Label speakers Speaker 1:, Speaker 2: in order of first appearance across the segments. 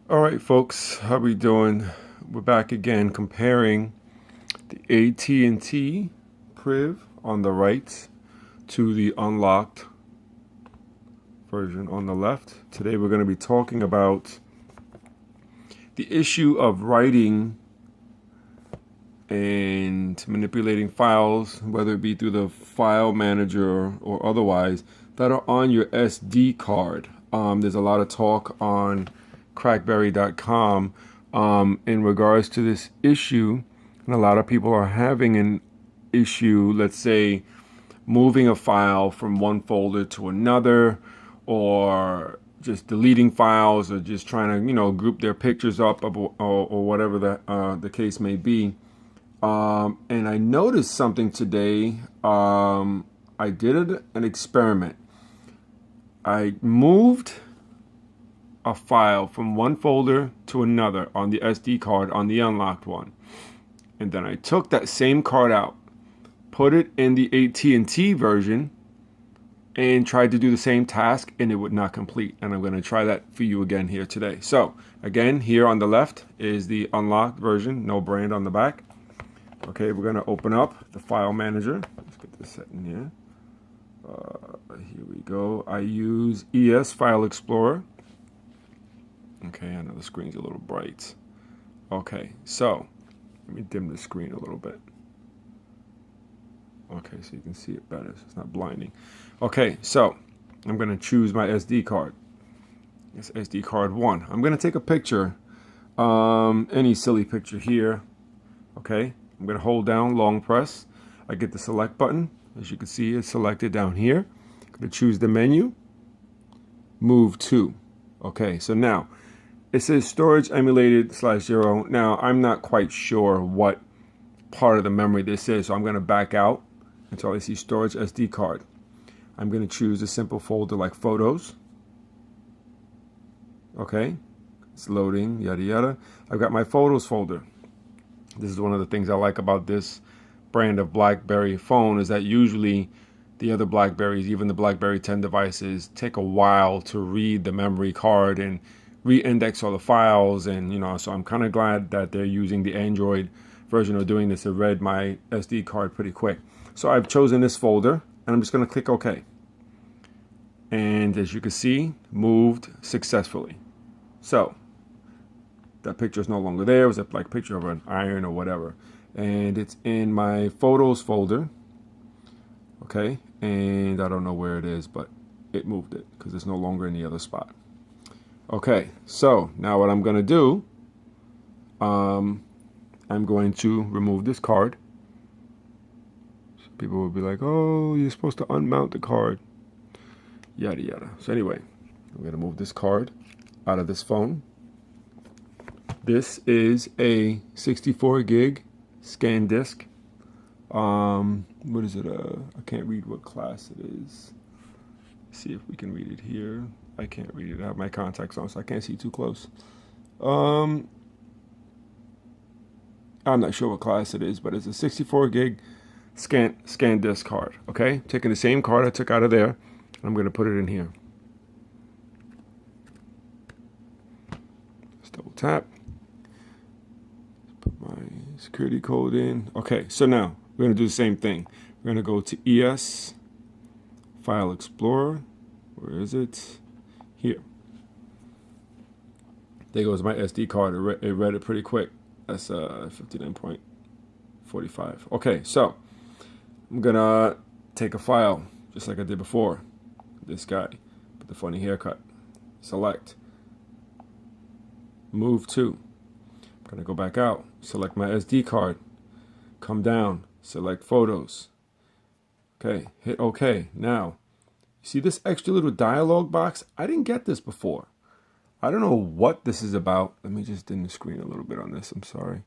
Speaker 1: All right, folks, how we doing? We're back again comparing the AT&T Priv on the right to the unlocked version on the left. Today we're going to be talking about the issue of writing and manipulating files, whether it be through the file manager or otherwise, that are on your SD card. There's a lot of talk on crackberry.com in regards to this issue, and a lot of people are having an issue, let's say moving a file from one folder to another, or just deleting files, or just trying to group their pictures up, or whatever the case may be. And I noticed something today. I did an experiment. I moved a file from one folder to another on the SD card on the unlocked one, and then I took that same card out, put it in the AT&T version, and tried to do the same task, and it would not complete. And I'm going to try that for you again here today. So again, here on the left is the unlocked version, no brand on the back. Okay, we're going to open up the file manager. Let's get this set in here. Here we go. I use ES File Explorer. Okay, I know the screen's a little bright. Okay, so let me dim the screen a little bit. Okay, so you can see it better, so it's not blinding. Okay, so I'm going to choose my SD card. It's SD card 1. I'm going to take a picture, any silly picture here. Okay, I'm going to hold down long press. I get the select button. As you can see, it's selected down here. I'm going to choose the menu, move to. Okay, so now it says storage emulated /0. Now I'm not quite sure what part of the memory this is, so I'm going to back out until I see storage SD card. I'm going to choose a simple folder like photos. Okay, it's loading, yada yada. I've got my photos folder. This is one of the things I like about this brand of BlackBerry phone, is that usually the other BlackBerries, even the BlackBerry 10 devices, take a while to read the memory card and re-index all the files, and so I'm kind of glad that they're using the Android version of doing this. It read my SD card pretty quick. So I've chosen this folder, and I'm just going to click OK. And as you can see, moved successfully. So that picture is no longer there. It was a picture of an iron or whatever, and it's in my photos folder. Okay, and I don't know where it is, but it moved it because it's no longer in the other spot. Okay, so now what I'm going to do, I'm going to remove this card. So people will be like, oh, you're supposed to unmount the card, yada yada. So anyway, I'm going to move this card out of this phone. This is a 64 gig scan disk. What is it? I can't read what class it is. Let's see if we can read it here. I can't read it. I have my contacts on, so I can't see too close. I'm not sure what class it is, but it's a 64 gig scan disk card. Okay, taking the same card I took out of there, I'm going to put it in here. Let's double tap. Put my security code in. Okay, so now we're going to do the same thing. We're going to go to ES File Explorer. Where is it? Here. There goes my SD card. It read it pretty quick. That's 59.45. Okay, so I'm going to take a file just like I did before. This guy with the funny haircut. Select. Move to. I'm going to go back out. Select my SD card. Come down. Select photos. Okay, hit OK. Now, you see this extra little dialog box? I didn't get this before. I don't know what this is about. Let me just dim the screen a little bit on this. I'm sorry.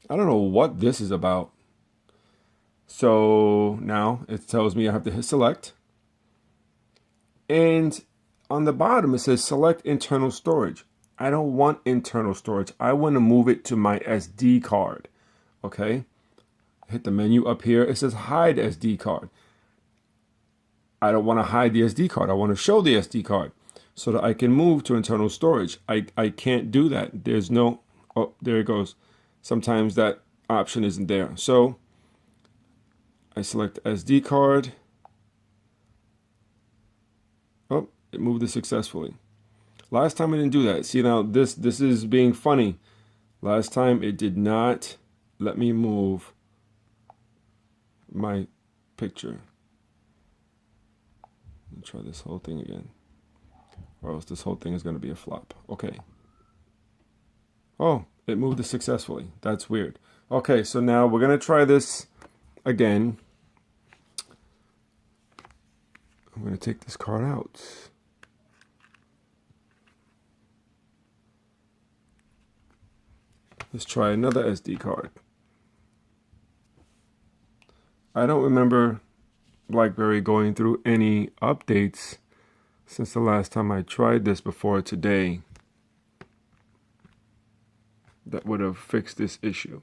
Speaker 1: I don't know what this is about. So now it tells me I have to hit select. And on the bottom it says select internal storage. I don't want internal storage. I want to move it to my SD card. Okay. Hit the menu up here. It says hide SD card. I don't want to hide the SD card. I want to show the SD card. so that I can move to internal storage. I can't do that. There's no, oh, there it goes. Sometimes that option isn't there. So I select SD card. Oh, it moved it successfully. Last time I didn't do that. See, now this is being funny. Last time it did not let me move my picture. Let me try this whole thing again, or else this whole thing is going to be a flop. Okay. Oh, it moved it successfully. That's weird. Okay, so now we're going to try this again. I'm going to take this card out. Let's try another SD card. I don't remember BlackBerry going through any updates since the last time I tried this before today that would have fixed this issue.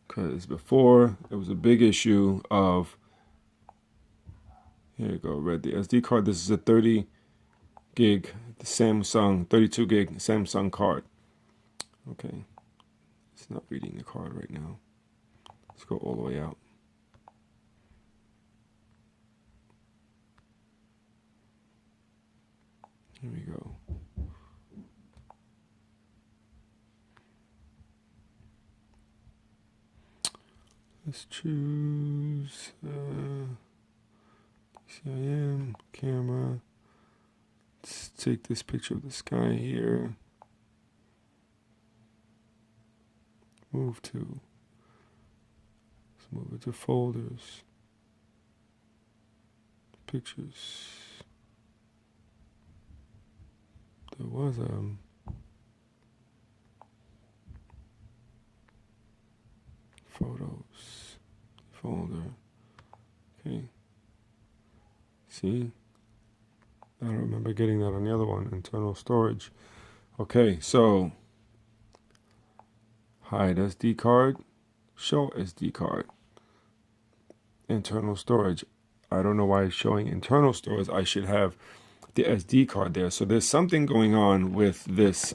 Speaker 1: Because before, it was a big issue of, here you go, read the SD card. This is a 30 gig Samsung, 32 gig Samsung card. Okay, it's not reading the card right now. Let's go all the way out. Here we go. Let's choose DCIM, camera. Let's take this picture of the sky here. Move to. Let's move it to folders. Pictures. There was photos folder. Okay. See? I don't remember getting that on the other one. Internal storage. Okay, so hide SD card, show SD card. Internal storage. I don't know why it's showing internal storage. I should have the SD card there. So there's something going on with this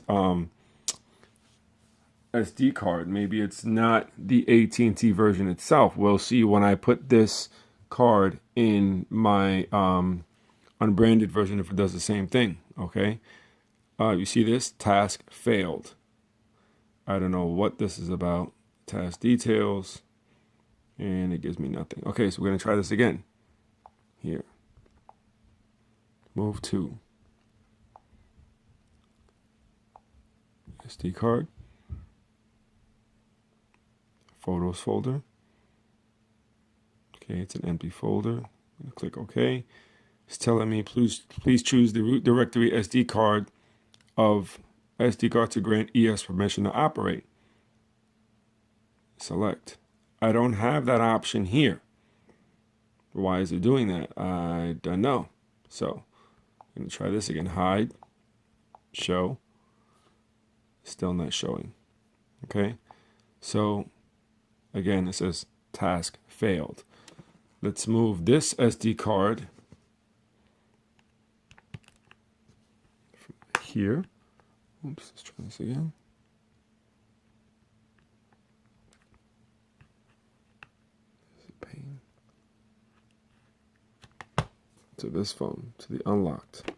Speaker 1: SD card. Maybe it's not the AT&T version itself. We'll see when I put this card in my unbranded version if it does the same thing. Okay, you see this task failed. I don't know what this is about. Task details, and it gives me nothing. Okay, so we're gonna try this again. Here, move to SD card, photos folder. Okay, it's an empty folder. I'm gonna click OK. It's telling me please choose the root directory SD card of SD card to grant ES permission to operate. Select. I don't have that option here. Why is it doing that? I don't know. So I'm gonna try this again. Hide, show. Still not showing. Okay. So again, it says task failed. Let's move this SD card from here. Oops, let's try this again. This is a pain. To this phone, to the unlocked.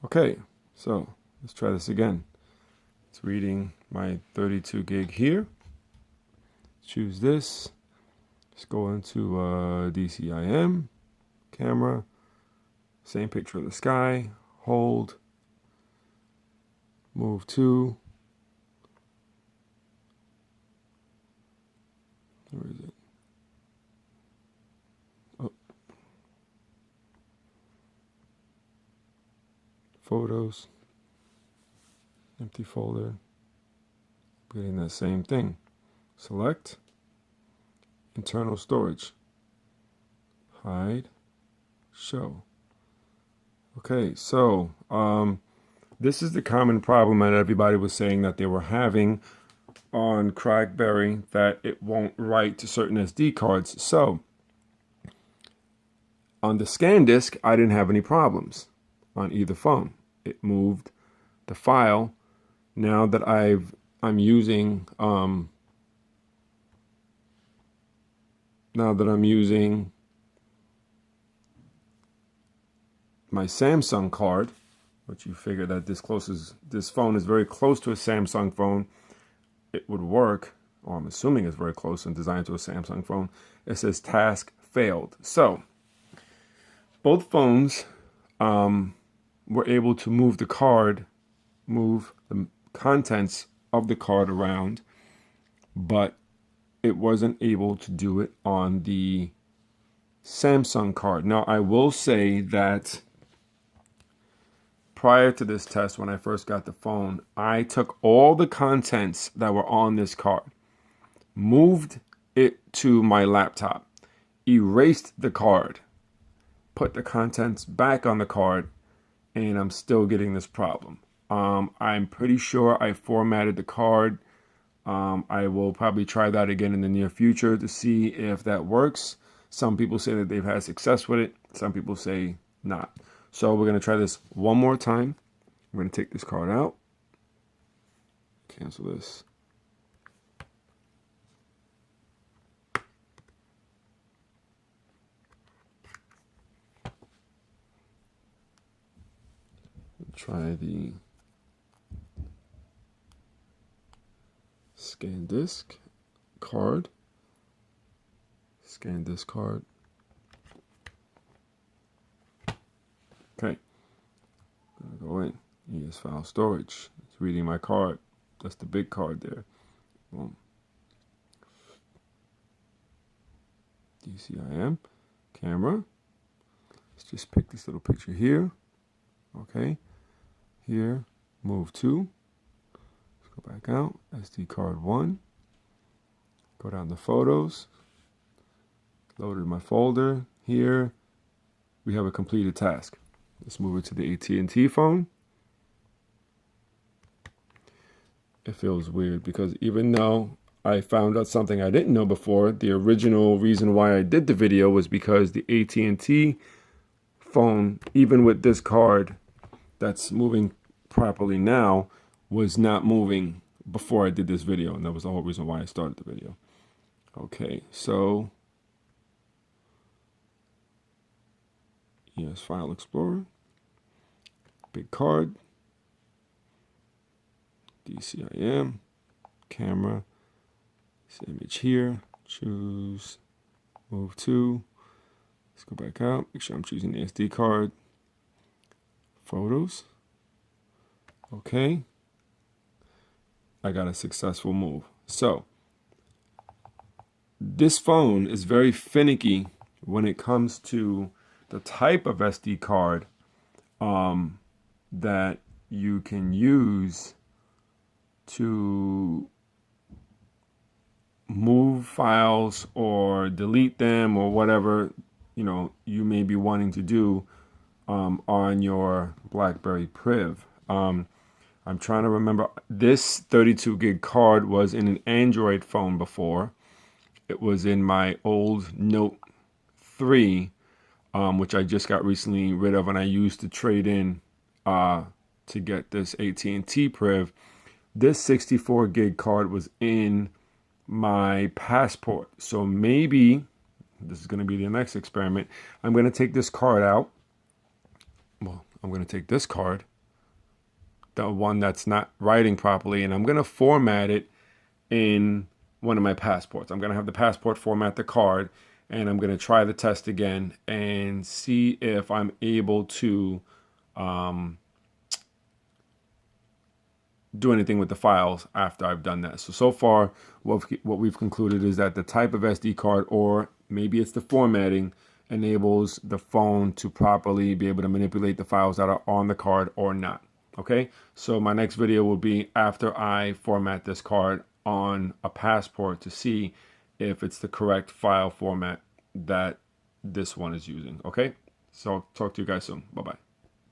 Speaker 1: Okay, so let's try this again. It's reading my 32 gig here. Choose this. Let's go into DCIM, camera, same picture of the sky, hold, move to, where is it? Oh. Photos, empty folder, getting that same thing. Select, internal storage, hide, show. Okay, so this is the common problem that everybody was saying that they were having on BlackBerry, that it won't write to certain SD cards. So On the scan disk, I didn't have any problems on either phone. It moved the file. Now that I'm using my Samsung card, which you figure that this phone is very close to a Samsung phone, it would work, or I'm assuming it's very close and designed to a Samsung phone. It says task failed. So both phones were able to move the contents of the card around, but it wasn't able to do it on the Samsung card. Now, I will say that prior to this test, when I first got the phone, I took all the contents that were on this card, moved it to my laptop, erased the card, put the contents back on the card, and I'm still getting this problem. I'm pretty sure I formatted the card. I will probably try that again in the near future to see if that works. Some people say that they've had success with it. Some people say not. So we're going to try this one more time. I'm going to take this card out. Cancel this. Try the scan disk card. Scan this card. Okay. I'm gonna go in. ES file storage. It's reading my card. That's the big card there. Boom. DCIM. Camera. Let's just pick this little picture here. Okay. Here. Move to. Let's go back out. SD card 1. Go down to photos. Loaded my folder. Here we have a completed task. Let's move it to the AT&T phone. It feels weird because even though I found out something I didn't know before, the original reason why I did the video was because the AT&T phone, even with this card that's moving properly now, was not moving before I did this video, and that was the whole reason why I started the video. Okay, so yes, File Explorer, big card, DCIM, camera, this image here, choose, move to, let's go back out, make sure I'm choosing the SD card, photos, okay, I got a successful move. So this phone is very finicky when it comes to the type of SD card that you can use to move files or delete them or whatever you may be wanting to do on your BlackBerry Priv. I'm trying to remember, this 32 gig card was in an Android phone before. It was in my old Note 3, which I just got recently rid of, and I used to trade in to get this AT&T Priv. This 64 gig card was in my Passport. So maybe, this is going to be the next experiment, I'm going to take this card out. Well, I'm going to take this card, the one that's not writing properly, and I'm going to format it in one of my passports. I'm going to have the passport format the card, and I'm going to try the test again and see if I'm able to do anything with the files after I've done that. So far, what we've concluded is that the type of SD card, or maybe it's the formatting, enables the phone to properly be able to manipulate the files that are on the card or not. Okay, so my next video will be after I format this card on a Passport to see if it's the correct file format that this one is using. Okay, so talk to you guys soon. Bye-bye.